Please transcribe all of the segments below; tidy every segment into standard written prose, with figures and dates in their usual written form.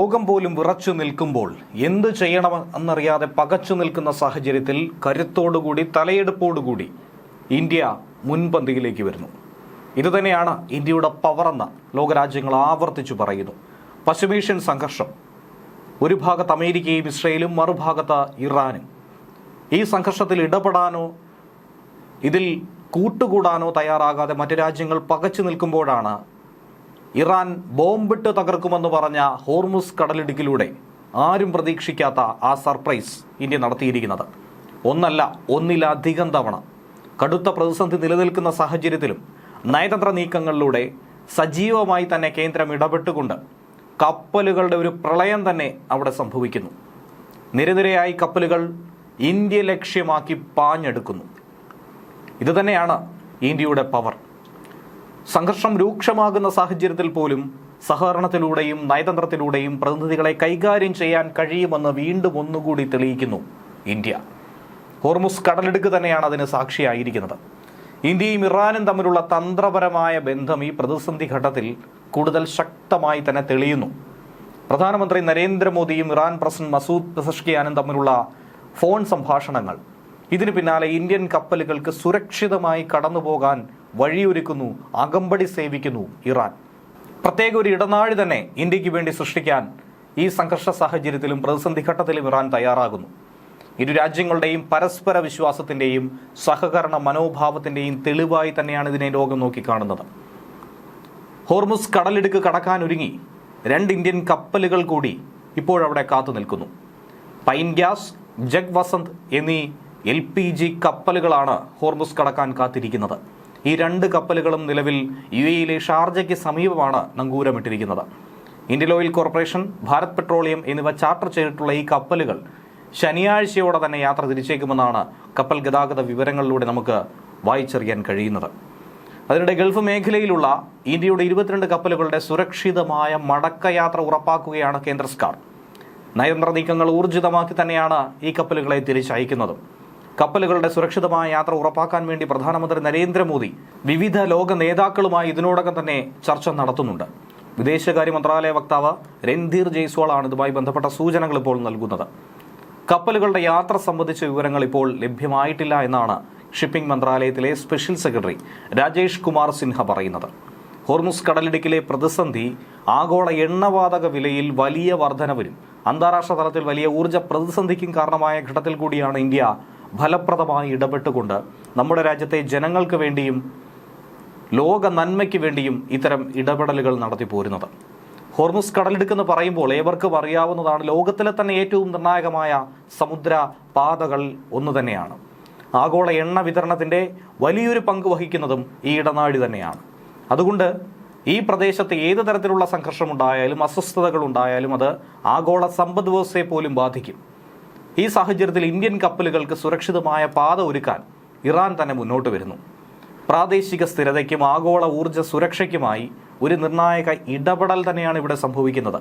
ലോകം പോലും വിറച്ചു നിൽക്കുമ്പോൾ എന്ത് ചെയ്യണമെന്നറിയാതെ പകച്ചു നിൽക്കുന്ന സാഹചര്യത്തിൽ കരുത്തോടുകൂടി തലയെടുപ്പോടുകൂടി ഇന്ത്യ മുൻപന്തിയിലേക്ക് വരുന്നു. ഇതുതന്നെയാണ് ഇന്ത്യയുടെ പവറെന്ന് ലോകരാജ്യങ്ങൾ ആവർത്തിച്ചു പറയുന്നു. പശ്ചിമേഷ്യൻ സംഘർഷം, ഒരു ഭാഗത്ത് അമേരിക്കയും ഇസ്രയേലും, മറുഭാഗത്ത് ഇറാനും. ഈ സംഘർഷത്തിൽ ഇടപെടാനോ ഇതിൽ കൂട്ടുകൂടാനോ തയ്യാറാകാതെ മറ്റു രാജ്യങ്ങൾ പകച്ചു നിൽക്കുമ്പോഴാണ് ഇറാൻ ബോംബിട്ട് തകർക്കുമെന്ന് പറഞ്ഞ ഹോർമുസ് കടലിടുക്കിലൂടെ ആരും പ്രതീക്ഷിക്കാത്ത ആ സർപ്രൈസ് ഇന്ത്യ നടത്തിയിരിക്കുന്നത്. ഒന്നല്ല, ഒന്നിലധികം തവണ കടുത്ത പ്രതിസന്ധി നിലനിൽക്കുന്ന സാഹചര്യത്തിലും നയതന്ത്ര നീക്കങ്ങളിലൂടെ സജീവമായി തന്നെ കേന്ദ്രം ഇടപെട്ടുകൊണ്ട് കപ്പലുകളുടെ ഒരു പ്രളയം തന്നെ അവിടെ സംഭവിക്കുന്നു. നിരനിരയായി കപ്പലുകൾ ഇന്ത്യ ലക്ഷ്യമാക്കി പാഞ്ഞെടുക്കുന്നു. ഇതുതന്നെയാണ് ഇന്ത്യയുടെ പവർ. സംഘർഷം രൂക്ഷമാകുന്ന സാഹചര്യത്തിൽ പോലും സഹകരണത്തിലൂടെയും നയതന്ത്രത്തിലൂടെയും പ്രതിനിധികളെ കൈകാര്യം ചെയ്യാൻ കഴിയുമെന്ന് വീണ്ടും ഒന്നുകൂടി തെളിയിക്കുന്നു ഇന്ത്യ. ഹോർമുസ് കടലിടുക്ക് തന്നെയാണ് അതിന് സാക്ഷിയായിരിക്കുന്നത്. ഇന്ത്യയും ഇറാനും തമ്മിലുള്ള തന്ത്രപരമായ ബന്ധം ഈ പ്രതിസന്ധി ഘട്ടത്തിൽ കൂടുതൽ ശക്തമായി തന്നെ തെളിയുന്നു. പ്രധാനമന്ത്രി നരേന്ദ്രമോദിയും ഇറാൻ പ്രസിഡന്റ് മസൂദ് പെസഷ്കിയാനും തമ്മിലുള്ള ഫോൺ സംഭാഷണങ്ങൾ, ഇതിന് പിന്നാലെ ഇന്ത്യൻ കപ്പലുകൾക്ക് സുരക്ഷിതമായി കടന്നുപോകാൻ വഴിയൊരുക്കുന്നു, അകമ്പടി സേവിക്കുന്നു ഇറാൻ. പ്രത്യേക ഒരു ഇടനാഴി തന്നെ ഇന്ത്യക്ക് വേണ്ടി സൃഷ്ടിക്കാൻ ഈ സംഘർഷ സാഹചര്യത്തിലും പ്രതിസന്ധി ഘട്ടത്തിലും ഇറാൻ തയ്യാറാകുന്നു. ഇരു രാജ്യങ്ങളുടെയും പരസ്പര വിശ്വാസത്തിന്റെയും സഹകരണ മനോഭാവത്തിന്റെയും തെളിവായി തന്നെയാണ് ഇതിനെ ലോകം നോക്കിക്കാണുന്നത്. ഹോർമുസ് കടലിടുക്ക് കടക്കാനൊരുങ്ങി 2 ഇന്ത്യൻ കപ്പലുകൾ കൂടി ഇപ്പോഴവിടെ കാത്തു നിൽക്കുന്നു. പൈൻ ഗ്യാസ്, ജഗ് വസന്ത് എന്നീ LPG കപ്പലുകളാണ് ഹോർമുസ് കടക്കാൻ കാത്തിരിക്കുന്നത്. ഈ 2 കപ്പലുകളും നിലവിൽ UAE ഷാർജയ്ക്ക് സമീപമാണ് നങ്കൂരമിട്ടിരിക്കുന്നത്. Indian Oil Corporation, Bharat Petroleum എന്നിവ ചാർട്ടർ ചെയ്തിട്ടുള്ള ഈ കപ്പലുകൾ ശനിയാഴ്ചയോടെ തന്നെ യാത്ര തിരിച്ചേക്കുമെന്നാണ് കപ്പൽ ഗതാഗത വിവരങ്ങളിലൂടെ നമുക്ക് വായിച്ചറിയാൻ കഴിയുന്നത്. അതിനിടെ ഗൾഫ് മേഖലയിലുള്ള ഇന്ത്യയുടെ 22 കപ്പലുകളുടെ സുരക്ഷിതമായ മടക്കയാത്ര ഉറപ്പാക്കുകയാണ് കേന്ദ്ര സർക്കാർ. നയതന്ത്ര നീക്കങ്ങൾ ഊർജിതമാക്കി തന്നെയാണ് ഈ കപ്പലുകളെ തിരിച്ചയക്കുന്നതും. കപ്പലുകളുടെ സുരക്ഷിതമായ യാത്ര ഉറപ്പാക്കാൻ വേണ്ടി പ്രധാനമന്ത്രി നരേന്ദ്രമോദി വിവിധ ലോക നേതാക്കളുമായി ഇതിനോടകം തന്നെ ചർച്ച നടത്തുന്നുണ്ട്. വിദേശകാര്യ മന്ത്രാലയ വക്താവ് രൺധീർ ജയ്സ്വാൾ ആണ് ഇതുമായി ബന്ധപ്പെട്ട സൂചനകൾ ഇപ്പോൾ നൽകുന്നത്. കപ്പലുകളുടെ യാത്ര സംബന്ധിച്ച വിവരങ്ങൾ ഇപ്പോൾ ലഭ്യമായിട്ടില്ല എന്നാണ് ഷിപ്പിംഗ് മന്ത്രാലയത്തിലെ സ്പെഷ്യൽ സെക്രട്ടറി രാജേഷ് കുമാർ സിൻഹ പറയുന്നത്. ഹോർമുസ് കടലിടുക്കിലെ പ്രതിസന്ധി ആഗോള എണ്ണവാതക വിലയിൽ വലിയ വർധനവിനും അന്താരാഷ്ട്ര തലത്തിൽ വലിയ ഊർജ്ജ പ്രതിസന്ധിക്കും കാരണമായ ഘട്ടത്തിൽ കൂടിയാണ് ഇന്ത്യ ഫലപ്രദമായി ഇടപെട്ടുകൊണ്ട് നമ്മുടെ രാജ്യത്തെ ജനങ്ങൾക്ക് വേണ്ടിയും ലോക നന്മയ്ക്ക് വേണ്ടിയും ഇത്തരം ഇടപെടലുകൾ നടത്തി പോരുന്നത്. ഹോർമുസ് കടലിടുക്കെന്ന് പറയുമ്പോൾ ഏവർക്കും അറിയാവുന്നതാണ്, ലോകത്തിലെ തന്നെ ഏറ്റവും നിർണായകമായ സമുദ്ര പാതകൾ ഒന്നു തന്നെയാണ്. ആഗോള എണ്ണ വിതരണത്തിന്റെ വലിയൊരു പങ്ക് വഹിക്കുന്നതും ഈ ഇടനാഴി തന്നെയാണ്. അതുകൊണ്ട് ഈ പ്രദേശത്ത് ഏത് തരത്തിലുള്ള സംഘർഷമുണ്ടായാലും അസ്വസ്ഥതകൾ ഉണ്ടായാലും അത് ആഗോള സമ്പദ് വ്യവസ്ഥയെ പോലും ബാധിക്കും. ഈ സാഹചര്യത്തിൽ ഇന്ത്യൻ കപ്പലുകൾക്ക് സുരക്ഷിതമായ പാത ഒരുക്കാൻ ഇറാൻ തന്നെ മുന്നോട്ട് വരുന്നു. പ്രാദേശിക സ്ഥിരതയ്ക്കും ആഗോള ഊർജ്ജ സുരക്ഷയ്ക്കുമായി ഒരു നിർണായക ഇടപെടൽ തന്നെയാണ് ഇവിടെ സംഭവിക്കുന്നത്.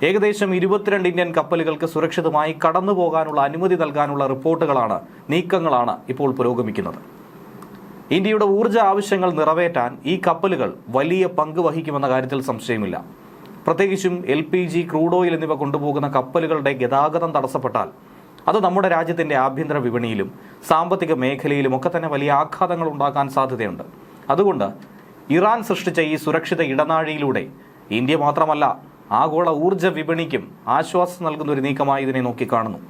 ഏകദേശം 22 ഇന്ത്യൻ കപ്പലുകൾക്ക് സുരക്ഷിതമായി കടന്നുപോകാനുള്ള അനുമതി നൽകാനുള്ള റിപ്പോർട്ടുകളാണ്, നീക്കങ്ങളാണ് ഇപ്പോൾ പുരോഗമിക്കുന്നത്. ഇന്ത്യയുടെ ഊർജ്ജ ആവശ്യങ്ങൾ നിറവേറ്റാൻ ഈ കപ്പലുകൾ വലിയ പങ്ക് വഹിക്കുമെന്ന കാര്യത്തിൽ സംശയമില്ല. പ്രത്യേകിച്ചും LPG, ക്രൂഡ് ഓയിൽ എന്നിവ കൊണ്ടുപോകുന്ന കപ്പലുകളുടെ ഗതാഗതം തടസ്സപ്പെട്ടാൽ അത് നമ്മുടെ രാജ്യത്തിന്റെ ആഭ്യന്തര വിപണിയിലും സാമ്പത്തിക മേഖലയിലും ഒക്കെ തന്നെ വലിയ ആഘാതങ്ങൾ ഉണ്ടാക്കാൻ സാധ്യതയുണ്ട്. അതുകൊണ്ട് ഇറാൻ സൃഷ്ടിച്ച ഈ സുരക്ഷിത ഇടനാഴിയിലൂടെ ഇന്ത്യ മാത്രമല്ല ആഗോള ഊർജ്ജ വിപണിക്കും ആശ്വാസം നൽകുന്ന ഒരു നീക്കമായി ഇതിനെ നോക്കിക്കാണുന്നു.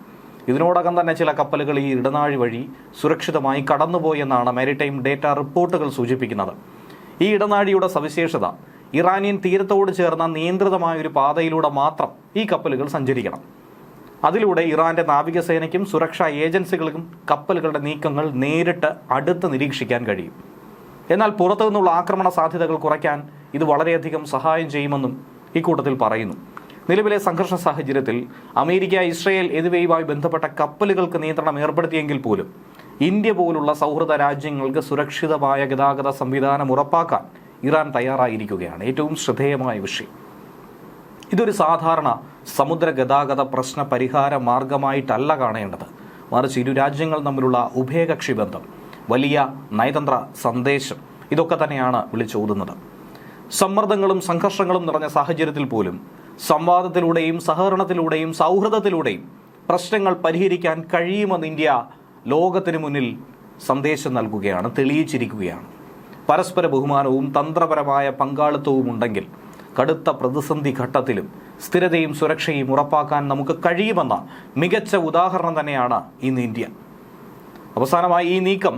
ഇതിനോടകം തന്നെ ചില കപ്പലുകൾ ഈ ഇടനാഴി വഴി സുരക്ഷിതമായി കടന്നുപോയെന്നാണ് മാരിടൈം ഡേറ്റ റിപ്പോർട്ടുകൾ സൂചിപ്പിക്കുന്നത്. ഈ ഇടനാഴിയുടെ സവിശേഷത ഇറാനിയൻ തീരത്തോട് ചേർന്ന നിയന്ത്രിതമായ ഒരു പാതയിലൂടെ മാത്രം ഈ കപ്പലുകൾ സഞ്ചരിക്കണം. അതിലൂടെ ഇറാന്റെ നാവികസേനയ്ക്കും സുരക്ഷാ ഏജൻസികൾക്കും കപ്പലുകളുടെ നീക്കങ്ങൾ നേരിട്ട് അടുത്ത് നിരീക്ഷിക്കാൻ കഴിയും. എന്നാൽ പുറത്തു നിന്നുള്ള ആക്രമണ സാധ്യതകൾ കുറയ്ക്കാൻ ഇത് വളരെയധികം സഹായം ചെയ്യുമെന്നും ഇക്കൂട്ടത്തിൽ പറയുന്നു. നിലവിലെ സംഘർഷ സാഹചര്യത്തിൽ അമേരിക്ക, ഇസ്രയേൽ എന്നിവയുമായി ബന്ധപ്പെട്ട കപ്പലുകൾക്ക് നിയന്ത്രണം ഏർപ്പെടുത്തിയെങ്കിൽ പോലും ഇന്ത്യ പോലുള്ള സൗഹൃദ രാജ്യങ്ങൾക്ക് സുരക്ഷിതമായ ഗതാഗത സംവിധാനം ഉറപ്പാക്കാൻ ഇറാൻ തയ്യാറായിരിക്കുകയാണ്. ഏറ്റവും ശ്രദ്ധേയമായ വിഷയം, ഇതൊരു സാധാരണ സമുദ്ര ഗതാഗത പ്രശ്ന പരിഹാര മാർഗമായിട്ടല്ല കാണേണ്ടത്, മറിച്ച് ഇരു രാജ്യങ്ങൾ തമ്മിലുള്ള ഉഭയകക്ഷി ബന്ധം, വലിയ നയതന്ത്ര സന്ദേശം, ഇതൊക്കെ തന്നെയാണ് വിളിച്ചോതുന്നത്. സമ്മർദ്ദങ്ങളും സംഘർഷങ്ങളും നിറഞ്ഞ സാഹചര്യത്തിൽ പോലും സംവാദത്തിലൂടെയും സഹകരണത്തിലൂടെയും സൗഹൃദത്തിലൂടെയും പ്രശ്നങ്ങൾ പരിഹരിക്കാൻ കഴിയുമെന്ന് ഇന്ത്യ ലോകത്തിന് മുന്നിൽ സന്ദേശം നൽകുകയാണ്, തെളിയിച്ചിരിക്കുകയാണ്. പരസ്പര ബഹുമാനവും തന്ത്രപരമായ പങ്കാളിത്തവും ഉണ്ടെങ്കിൽ കടുത്ത പ്രതിസന്ധി ഘട്ടത്തിലും സ്ഥിരതയും സുരക്ഷയും ഉറപ്പാക്കാൻ നമുക്ക് കഴിയുമെന്ന മികച്ച ഉദാഹരണം തന്നെയാണ് ഇന്ന് ഇന്ത്യ. അവസാനമായി ഈ നീക്കം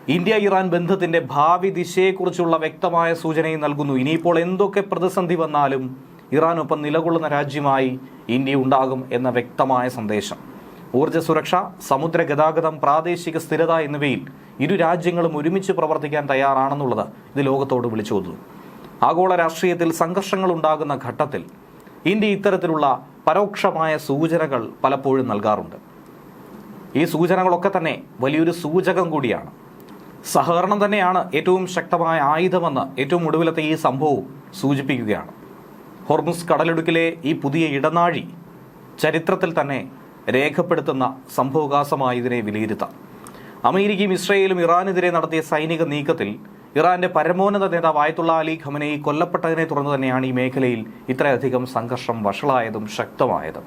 ഇന്ത്യ ഇറാൻ ബന്ധത്തിന്റെ ഭാവി ദിശയെക്കുറിച്ചുള്ള വ്യക്തമായ സൂചനയും നൽകുന്നു. ഇനിയിപ്പോൾ എന്തൊക്കെ പ്രതിസന്ധി വന്നാലും ഇറാനൊപ്പം നിലകൊള്ളുന്ന രാജ്യമായി ഇന്ത്യ ഉണ്ടാകും എന്ന വ്യക്തമായ സന്ദേശം. ഊർജ്ജ സുരക്ഷ, സമുദ്ര ഗതാഗതം, പ്രാദേശിക സ്ഥിരത എന്നിവയിൽ ഇരു രാജ്യങ്ങളും ഒരുമിച്ച് പ്രവർത്തിക്കാൻ തയ്യാറാണെന്നുള്ളത് ഇത് ലോകത്തോട് വിളിച്ചോതുന്നു. ആഗോള രാഷ്ട്രീയത്തിൽ സംഘർഷങ്ങൾ ഉണ്ടാകുന്ന ഘട്ടത്തിൽ ഇന്ത്യ ഇത്തരത്തിലുള്ള പരോക്ഷമായ സൂചനകൾ പലപ്പോഴും നൽകാറുണ്ട്. ഈ സൂചനകളൊക്കെ തന്നെ വലിയൊരു സൂചകം കൂടിയാണ്. സഹകരണം തന്നെയാണ് ഏറ്റവും ശക്തമായ ആയുധമെന്ന് ഏറ്റവും ഒടുവിലത്തെ ഈ സംഭവവും സൂചിപ്പിക്കുകയാണ്. ഹോർമുസ് കടലിടുക്കിലെ ഈ പുതിയ ഇടനാഴി ചരിത്രത്തിൽ തന്നെ രേഖപ്പെടുത്തുന്ന സംഭവവികാസമായി ഇതിനെ വിലയിരുത്താം. അമേരിക്കയും ഇസ്രയേലും ഇറാനെതിരെ നടത്തിയ സൈനിക നീക്കത്തിൽ ഇറാന്റെ പരമോന്നത നേതാവ് ആയത്തുള്ള അലി ഖമനേയി കൊല്ലപ്പെട്ടതിനെ തുടർന്ന് തന്നെയാണ് ഈ മേഖലയിൽ ഇത്രയധികം സംഘർഷം വഷളായതും ശക്തമായതും.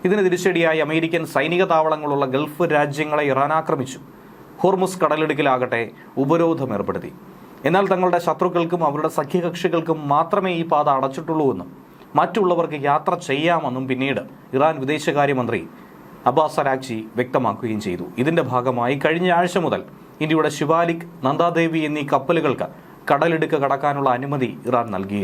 ഇതിന് തിരിച്ചടിയായി അമേരിക്കൻ സൈനിക താവളങ്ങളുള്ള ഗൾഫ് രാജ്യങ്ങളെ ഇറാൻ ആക്രമിച്ചു. ഹോർമുസ് കടലിടുക്കിലാകട്ടെ ഉപരോധം ഏർപ്പെടുത്തി. എന്നാൽ തങ്ങളുടെ ശത്രുക്കൾക്കും അവരുടെ സഖ്യകക്ഷികൾക്കും മാത്രമേ ഈ പാത അടച്ചിട്ടുള്ളൂവെന്നും മറ്റുള്ളവർക്ക് യാത്ര ചെയ്യാമെന്നും പിന്നീട് ഇറാൻ വിദേശകാര്യമന്ത്രി അബ്ബാസ് അരാഗ്ചി വ്യക്തമാക്കുകയും ചെയ്തു. ഇതിന്റെ ഭാഗമായി കഴിഞ്ഞ ആഴ്ച മുതൽ ഇന്ത്യയുടെ ശിവാലിക്, നന്ദാദേവി എന്നീ കപ്പലുകൾക്ക് കടലിടുക്ക് കടക്കാനുള്ള അനുമതി ഇറാൻ നൽകി.